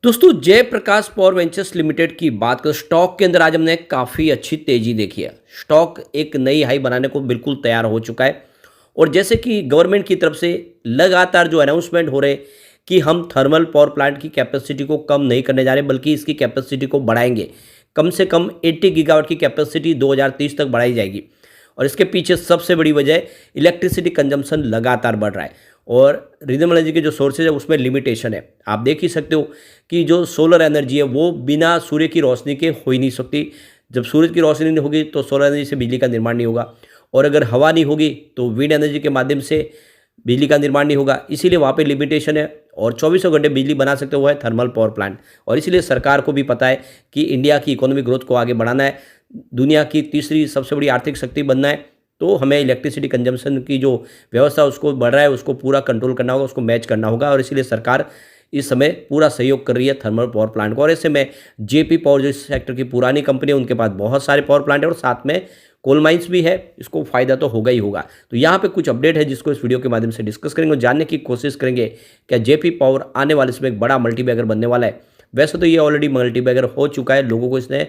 दोस्तों Jayaprakash power ventures limited की बात करें स्टॉक के अंदर आज हमने काफ़ी अच्छी तेजी देखी है। स्टॉक एक नई हाई बनाने को बिल्कुल तैयार हो चुका है। और जैसे कि गवर्नमेंट की तरफ से लगातार जो अनाउंसमेंट हो रहे कि हम थर्मल पावर प्लांट की कैपेसिटी को कम नहीं करने जा रहे बल्कि इसकी कैपेसिटी को बढ़ाएंगे। कम से कम 80 गीगावाट की कैपेसिटी 2030 तक बढ़ाई जाएगी। और इसके पीछे सबसे बड़ी वजह इलेक्ट्रिसिटी कंजम्पशन लगातार बढ़ रहा है और रिन्यूएबल एनर्जी के जो सोर्सेज है उसमें लिमिटेशन है। आप देख ही सकते हो कि जो सोलर एनर्जी है वो बिना सूर्य की रोशनी के हो ही नहीं सकती। जब सूरज की रोशनी नहीं होगी तो सोलर एनर्जी से बिजली का निर्माण नहीं होगा और अगर हवा नहीं होगी तो विंड एनर्जी के माध्यम से बिजली का निर्माण नहीं होगा। इसीलिए वहाँ पे लिमिटेशन है और चौबीसों घंटे बिजली बना सकते हुए है थर्मल पावर प्लांट। और इसीलिए सरकार को भी पता है कि इंडिया की इकोनॉमिक ग्रोथ को आगे बढ़ाना है, दुनिया की तीसरी सबसे बड़ी आर्थिक शक्ति बनना है, तो हमें इलेक्ट्रिसिटी कंजम्पशन की जो व्यवस्था उसको बढ़ रहा है उसको पूरा कंट्रोल करना होगा, उसको मैच करना होगा। और इसीलिए सरकार इस समय पूरा सहयोग कर रही है थर्मल पावर प्लांट को। और ऐसे में जेपी पावर जो सेक्टर की पुरानी कंपनी है उनके पास बहुत सारे पावर प्लांट है और साथ में कोल माइंस भी है, इसको फायदा तो होगा ही होगा। तो यहाँ पे कुछ अपडेट है जिसको इस वीडियो के माध्यम से डिस्कस करेंगे और जानने की कोशिश करेंगे क्या जेपी पावर आने वाले समय एक बड़ा मल्टीबैगर बनने वाला है। वैसे तो ये ऑलरेडी मल्टीबैगर हो चुका है, लोगों को इसने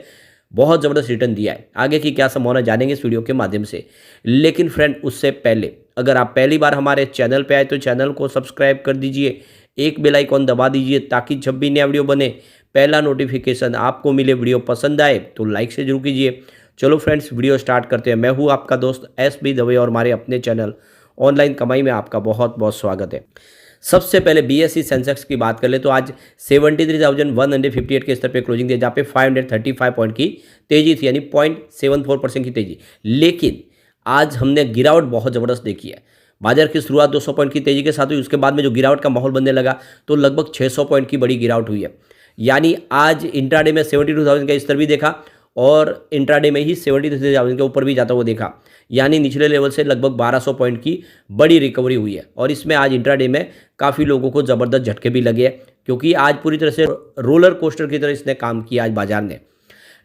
बहुत ज़बरदस्त रिटर्न दिया है। आगे की क्या संभावना जानेंगे इस वीडियो के माध्यम से। लेकिन फ्रेंड उससे पहले अगर आप पहली बार हमारे चैनल पे आए तो चैनल को सब्सक्राइब कर दीजिए, एक बेल आइकॉन दबा दीजिए ताकि जब भी नया वीडियो बने पहला नोटिफिकेशन आपको मिले। वीडियो पसंद आए तो लाइक से जरूर कीजिए। चलो फ्रेंड्स वीडियो स्टार्ट करते हैं। मैं हूँ आपका दोस्त SB दवे और हमारे अपने चैनल ऑनलाइन कमाई में आपका बहुत बहुत स्वागत है। सबसे पहले BSE सेंसेक्स की बात कर ले तो आज 73,158 के स्तर पे क्लोजिंग दिया जहाँ पे 535 पॉइंट की तेजी थी, यानी 0.74% की तेजी। लेकिन आज हमने गिरावट बहुत ज़बरदस्त देखी है। बाजार की शुरुआत 200 पॉइंट की तेजी के साथ हुई, उसके बाद में जो गिरावट का माहौल बनने लगा तो लगभग 600 पॉइंट की बड़ी गिरावट हुई है। यानी आज इंट्राडे में 72,000 का स्तर भी देखा और इंट्राडे में ही 73,000 के ऊपर भी जाता हुआ देखा। यानी निचले लेवल से लगभग 1200 पॉइंट की बड़ी रिकवरी हुई है। और इसमें आज इंट्राडे में काफ़ी लोगों को ज़बरदस्त झटके भी लगे हैं क्योंकि आज पूरी तरह से रोलर कोस्टर की तरह इसने काम किया आज बाजार ने।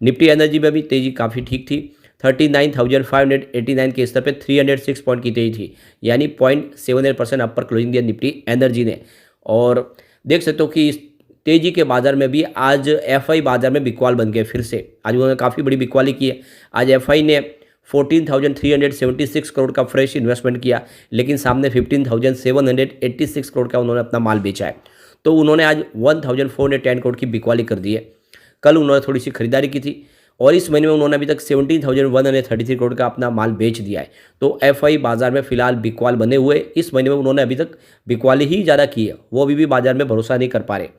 निफ्टी एनर्जी में भी तेज़ी काफ़ी ठीक थी। 39,589 के स्तर पे 306 पॉइंट की तेजी थी, यानी 0.78% अपर क्लोजिंग दिया निफ्टी एनर्जी ने। और देख सकते हो कि इस तेजी के बाजार में भी आज FI बाजार में बिकवाल बन गए फिर से। आज उन्होंने काफ़ी बड़ी बिकवाली की है। आज FI ने 14,376 करोड़ का फ्रेश इन्वेस्टमेंट किया, लेकिन सामने 15,786 करोड़ का उन्होंने अपना माल बेचा है। तो उन्होंने आज 1,410 करोड़ की बिकवाली कर दी है। कल उन्होंने थोड़ी सी खरीदारी की थी और इस महीने में उन्होंने अभी तक 17,133 करोड़ का अपना माल बेच दिया है। तो FI बाजार में फिलहाल बिकवाल बने हुए। इस महीने में उन्होंने अभी तक बिकवाली ही ज़्यादा की है, वो अभी भी बाजार में भरोसा नहीं कर पा रहे।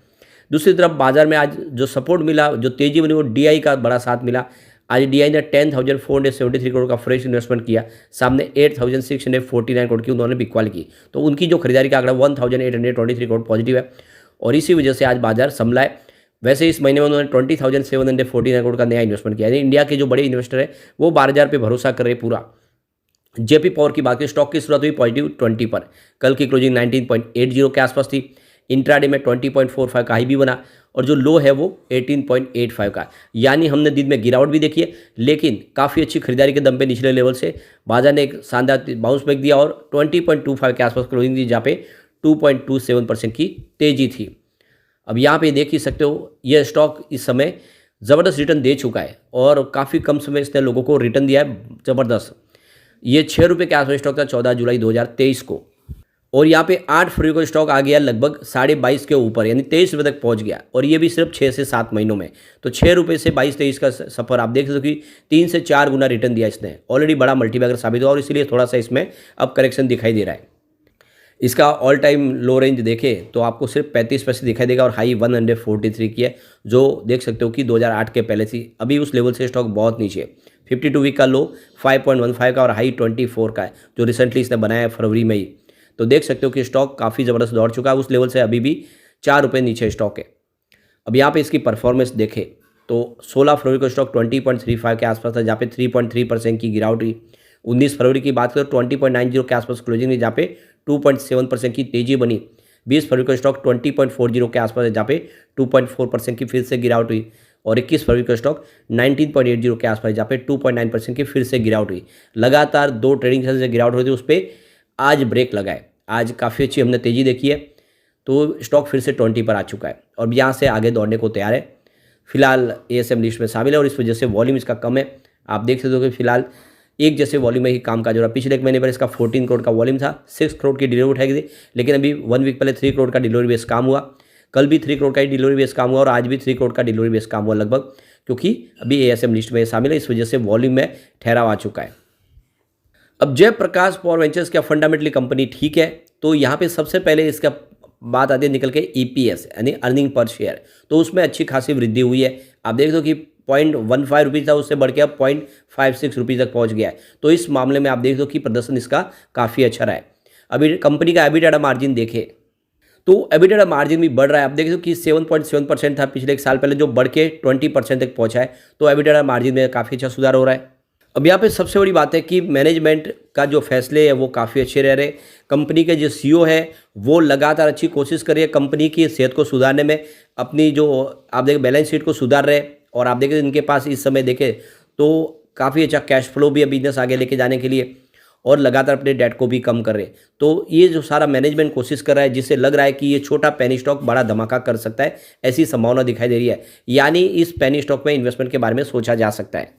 दूसरी तरफ बाजार में आज जो सपोर्ट मिला, जो तेजी बनी, वो DI का बड़ा साथ मिला। आज DI ने 10,473 करोड़ का फ्रेश इन्वेस्टमेंट किया, सामने 8,649 करोड़ की उन्होंने बिकवाली की। तो उनकी जो खरीदारी का आंकड़ा 1,823 करोड़ पॉजिटिव है और इसी वजह से आज बाजार संभला है। वैसे इस महीने में उन्होंने 20,749 करोड़ का नया इन्वेस्टमेंट किया। यानी इंडिया के जो बड़े इन्वेस्टर है वो बाजार पे भरोसा कर रहे पूरा। जेपी पावर की बात करें, स्टॉक की शुरुआत हुई +20 पर। कल की क्लोजिंग 19.80 के आसपास थी। इंट्राडे में 20.45 का हाई भी बना और जो लो है वो 18.85 का। यानी हमने दिन में गिरावट भी देखी है, लेकिन काफ़ी अच्छी खरीदारी के दम पे निचले लेवल से बाजार ने एक शानदार बाउंस बैक दिया और 20.25 के आसपास क्लोजिंग दी जहाँ पे 2.27% की तेजी थी। अब यहाँ पे देख ही सकते हो यह स्टॉक इस समय ज़बरदस्त रिटर्न दे चुका है और काफ़ी कम समय इसने लोगों को रिटर्न दिया है ज़बरदस्त। ये 6 रुपये के आसपास स्टॉक था 14 जुलाई 2023 को और यहाँ पे 8 फरवरी को स्टॉक आ गया लगभग 22.5 के ऊपर, यानी 23 रुपये तक पहुँच गया और ये भी सिर्फ 6 से 7 महीनों में। तो 6 रुपये से 22-23 का सफ़र आप देख सकते हो कि 3 से 4 गुना रिटर्न दिया इसने। ऑलरेडी बड़ा मल्टीबैगर साबित हुआ और इसीलिए थोड़ा सा इसमें अब करेक्शन दिखाई दे रहा है। इसका ऑल टाइम लो रेंज देखें तो आपको सिर्फ 35 पैसे दिखाई देगा और हाई 143 की है, जो देख सकते हो कि 2008 के पहले थी। अभी उस लेवल से स्टॉक बहुत नीचे है। 52 वीक का लो 5.15 का और हाई 24 का है, जो रिसेंटली इसने बनाया है फरवरी में ही। तो देख सकते हो कि स्टॉक काफ़ी ज़बरदस्त दौड़ चुका है। उस लेवल से अभी भी 4 रुपये नीचे स्टॉक है। अब यहाँ पे इसकी परफॉर्मेंस देखें तो 16 फरवरी को स्टॉक 20.35 के आसपास था, जहाँ पे 3.3% की गिरावट हुई। 19 फरवरी की बात करें तो 20.90 के आसपास क्लोजिंग हुई, जहाँ पे 2.7% की तेजी बनी। 20 फरवरी को स्टॉक 20.40 के आसपास है, जहाँ पे 2.4% की फिर से गिरावट हुई। और 21 फरवरी को स्टॉक 19.80 के आसपास, जहाँ पे 2.9% की फिर से गिरावट हुई। लगातार 2 ट्रेडिंग सेशन से गिरावट हुई थी, उस पर आज ब्रेक लगा है। आज काफ़ी अच्छी हमने तेज़ी देखी है। तो स्टॉक फिर से 20 पर आ चुका है और यहाँ से आगे दौड़ने को तैयार है। फिलहाल एएसएम लिस्ट में शामिल है और इस वजह से वॉल्यूम इसका कम है। आप देख सकते हो कि फिलहाल एक जैसे वॉल्यूम में ही काम काज हो रहा है। पिछले एक महीने पर इसका 14 करोड़ का वॉल्यूम था, 6 करोड़ की डिलीवरी उठाई गई थी, लेकिन अभी 1 वीक पहले 3 करोड़ का डिलीवरी बेस काम हुआ। कल भी 3 करोड़ का ही डिलीवरी बेस काम हुआ और आज भी 3 करोड़ का डिलीवरी बेस काम हुआ लगभग, क्योंकि अभी एएसएम लिस्ट में शामिल है, इस वजह से वॉल्यूम में ठहराव आ चुका है। अब जयप्रकाश पावर वेंचर्स क्या फंडामेंटली कंपनी ठीक है, तो यहाँ पे सबसे पहले इसका बात आती है निकल के ईपीएस यानी अर्निंग पर शेयर, तो उसमें अच्छी खासी वृद्धि हुई है। आप देख दो कि 0.15 रुपीज़ था, उससे बढ़ के अब 0.56 रुपीज़ तक पहुँच गया है। तो इस मामले में आप देख दो कि प्रदर्शन इसका काफ़ी अच्छा रहा है। अभी कंपनी का एबिटाडा मार्जिन देखें तो एबिटाडा मार्जिन भी बढ़ रहा है। आप देख दो कि 7.7% था पिछले एक साल पहले, जो बढ़ के 20% तक पहुँचा है। तो एबिटाडा मार्जिन में काफ़ी अच्छा सुधार हो रहा है। अब यहाँ पे सबसे बड़ी बात है कि मैनेजमेंट का जो फैसले है वो काफ़ी अच्छे रह रहे। कंपनी के जो सीईओ है वो लगातार अच्छी कोशिश कर रही है कंपनी की सेहत को सुधारने में, अपनी जो आप देखें बैलेंस शीट को सुधार रहे। और आप देखें इनके पास इस समय देखें तो काफ़ी अच्छा कैश फ्लो भी है बिजनेस आगे लेके जाने के लिए, और लगातार अपने डेट को भी कम कर रहे। तो ये जो सारा मैनेजमेंट कोशिश कर रहा है, जिससे लग रहा है कि ये छोटा पेनी स्टॉक बड़ा धमाका कर सकता है, ऐसी संभावना दिखाई दे रही है। यानी इस पेनी स्टॉक में इन्वेस्टमेंट के बारे में सोचा जा सकता है।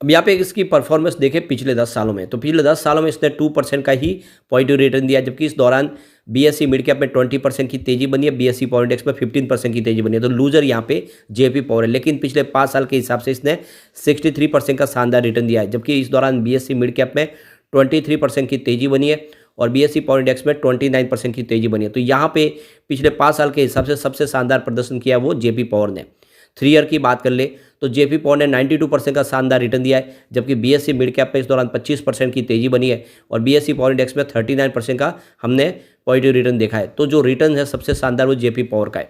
अब यहाँ पे इसकी परफॉर्मेंस देखें पिछले 10 सालों में, तो पिछले 10 सालों में इसने 2% का ही पॉजिटिव रिटर्न दिया, जबकि इस दौरान बीएसई मिड कैप में 20% की तेजी बनी है, बीएसई पावर इंडेक्स में 15% की तेजी बनी है। तो लूजर यहाँ पे जेपी पावर है, लेकिन पिछले 5 साल के हिसाब से इसने 63% का शानदार रिटर्न दिया है, जबकि इस दौरान बीएसई मिड कैप में 23% की तेजी बनी है और बीएसई पावर इंडेक्स में 29% की तेजी बनी है। तो यहाँ पे पिछले 5 साल के हिसाब से सबसे शानदार प्रदर्शन किया वो जेपी पावर ने। 3 ईयर की बात कर ले तो जेपी पावर ने 92% का शानदार रिटर्न दिया है, जबकि बीएसई मिड कैप में इस दौरान 25% की तेजी बनी है और बीएसई पावर इंडेक्स में 39% का हमने पॉजिटिव रिटर्न देखा है। तो जो रिटर्न है सबसे शानदार वो जेपी पावर का है।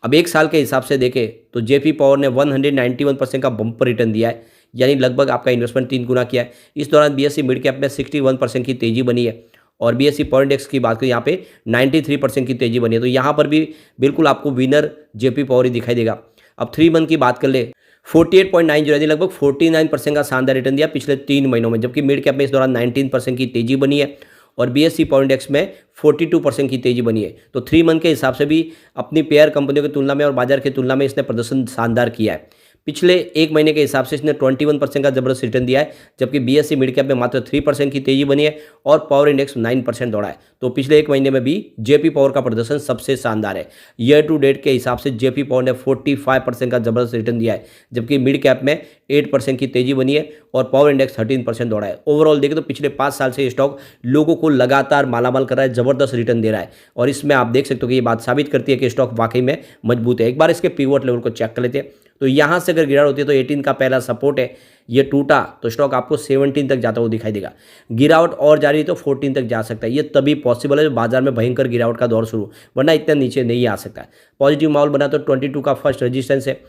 अब एक साल के हिसाब से देखें तो जेपी पावर ने 191% का बम्पर रिटर्न दिया है, यानी लगभग आपका इन्वेस्टमेंट 3 गुना किया है। इस दौरान बीएसई मिड कैप में 61% की तेजी बनी है और बीएसई पावर इंडेक्स की बात करें यहाँ पे 93% की तेजी बनी है। तो यहाँ पर भी बिल्कुल आपको विनर जेपी पावर ही दिखाई देगा। अब 3 मंथ की बात कर ले 48.90 यानी लगभग 49% का शानदार रिटर्न दिया पिछले 3 महीनों में, जबकि मिड कैप में इस दौरान 19% की तेजी बनी है और बीएसई पावर इंडेक्स में 42% की तेजी बनी है। तो 3 मंथ के हिसाब से भी अपनी पेयर कंपनियों की तुलना में और बाजार की तुलना में इसने प्रदर्शन शानदार किया है। पिछले 1 महीने के हिसाब से इसने 21% का जबरदस्त रिटर्न दिया है, जबकि बीएसई मिड कैप में मात्र 3% की तेजी बनी है और पावर इंडेक्स 9% दौड़ा है। तो पिछले 1 महीने में भी जेपी पावर का प्रदर्शन सबसे शानदार है। ईयर टू डेट के हिसाब से जेपी पावर ने 45% का जबरदस्त रिटर्न दिया है, जबकि मिड कैप में 8% की तेजी बनी है और पावर इंडेक्स 13% दौड़ा है। ओवरऑल देखें तो पिछले 5 साल से ये स्टॉक लोगों को लगातार मालामाल कर रहा है, जबरदस्त रिटर्न दे रहा है और इसमें आप देख सकते हो कि ये बात साबित करती है कि स्टॉक वाकई में मजबूत है। एक बार इसके पिवट लेवल को चेक कर लेते हैं, तो यहाँ से अगर गिरावट होती है तो 18 का पहला सपोर्ट है, ये टूटा तो स्टॉक आपको 17 तक जाता हुआ दिखाई देगा। गिरावट और जारी तो 14 तक जा सकता है। ये तभी पॉसिबल है जब बाजार में भयंकर गिरावट का दौर शुरू, वरना इतना नीचे नहीं आ सकता। पॉजिटिव माहौल बना तो 22 का फर्स्ट रेजिस्टेंस है,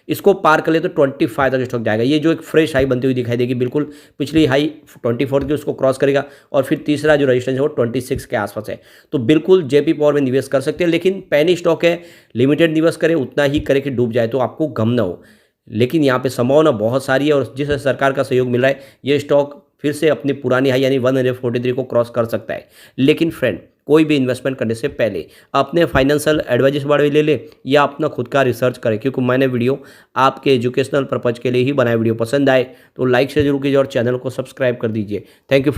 इसको पार कर ले तो 25 तक स्टॉक जाएगा। ये जो एक फ्रेश हाई बनती हुई दिखाई देगी, बिल्कुल पिछली हाई 24 की उसको क्रॉस करेगा और फिर तीसरा जो रेजिस्टेंस है वो 26 के आसपास है। तो बिल्कुल जेपी पावर में निवेश कर सकते हैं, लेकिन पैनी स्टॉक है, लिमिटेड निवेश करें, उतना ही करे कि डूब जाए तो आपको गम ना हो। लेकिन यहाँ पे संभावना बहुत सारी है और जिस सरकार का सहयोग मिल रहा है ये स्टॉक फिर से अपनी पुरानी हाई यानी 143 को क्रॉस कर सकता है। लेकिन फ्रेंड, कोई भी इन्वेस्टमेंट करने से पहले अपने फाइनेंशियल एडवाइजर से बारे में ले ले या अपना खुद का रिसर्च करें, क्योंकि मैंने वीडियो आपके एजुकेशनल पर्पज के लिए ही बनाया। वीडियो पसंद आए तो लाइक से जरूर कीजिए और चैनल को सब्सक्राइब कर दीजिए। Thank you.